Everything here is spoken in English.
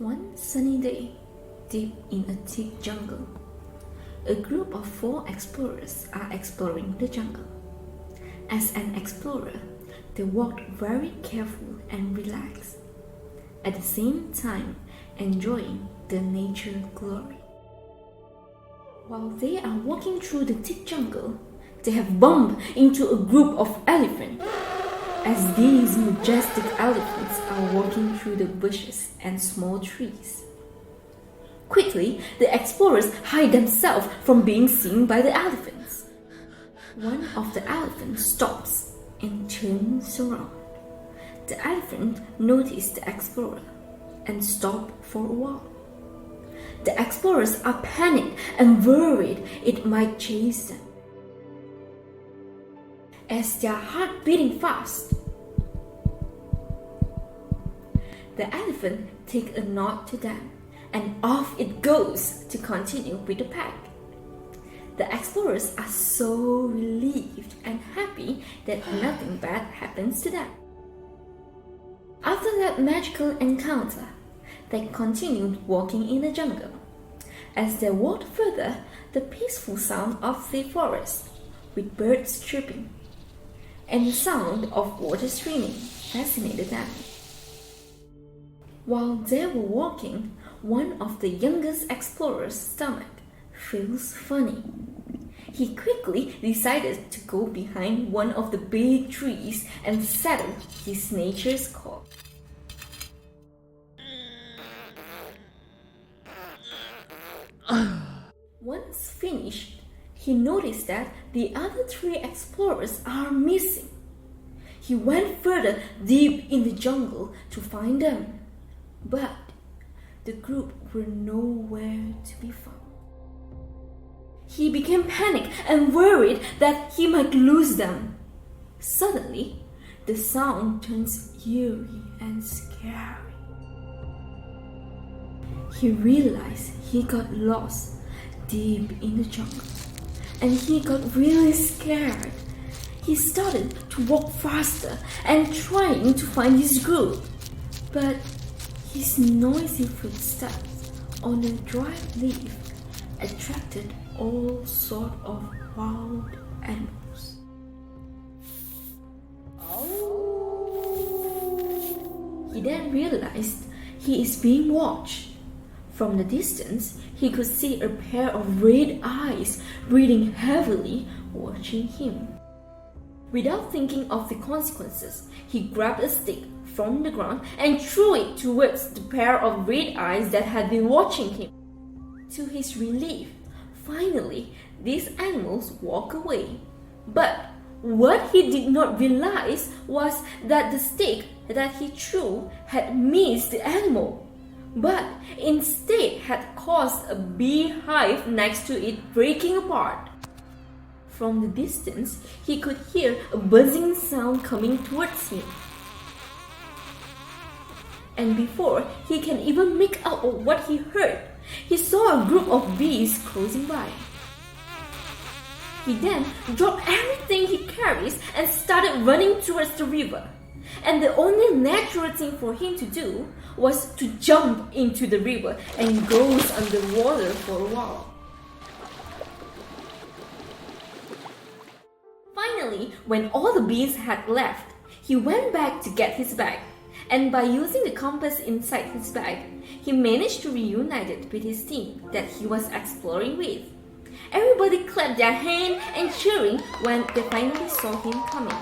One sunny day, deep in a thick jungle, a group of 4 explorers are exploring the jungle. As an explorer, they walked very careful and relaxed, at the same time enjoying the nature glory. While they are walking through the thick jungle, they have bumped into a group of elephants. As these majestic elephants are walking through the bushes and small trees. Quickly, the explorers hide themselves from being seen by the elephants. One of the elephants stops and turns around. The elephant noticed the explorer and stopped for a while. The explorers are panicked and worried it might chase them. As their heart beating fast, the elephant takes a nod to them, and off it goes to continue with the pack. The explorers are so relieved and happy that nothing bad happens to them. After that magical encounter, they continued walking in the jungle. As they walked further, the peaceful sound of the forest, with birds chirping, and the sound of water streaming fascinated them. While they were walking, one of the youngest explorer's stomach feels funny. He quickly decided to go behind one of the big trees and settle his nature's call. Once finished, he noticed that the other 3 explorers are missing. He went further deep in the jungle to find them, but the group were nowhere to be found. He became panicked and worried that he might lose them. Suddenly, the sound turns eerie and scary. He realized he got lost deep in the jungle, and he got really scared. He started to walk faster and trying to find his group, but his noisy footsteps on a dry leaf attracted all sorts of wild animals. He then realized he is being watched. From the distance, he could see a pair of red eyes breathing heavily, watching him. Without thinking of the consequences, he grabbed a stick from the ground and threw it towards the pair of red eyes that had been watching him. To his relief, finally, these animals walked away. But what he did not realize was that the stick that he threw had missed the animal, but instead had caused a beehive next to it breaking apart. From the distance, he could hear a buzzing sound coming towards him. And before he can even make out what he heard, he saw a group of bees closing by. He then dropped everything he carries and started running towards the river. And the only natural thing for him to do was to jump into the river and goes underwater for a while. Finally, when all the bees had left, he went back to get his bag. And by using the compass inside his bag, he managed to reunite it with his team that he was exploring with. Everybody clapped their hands and cheering when they finally saw him coming.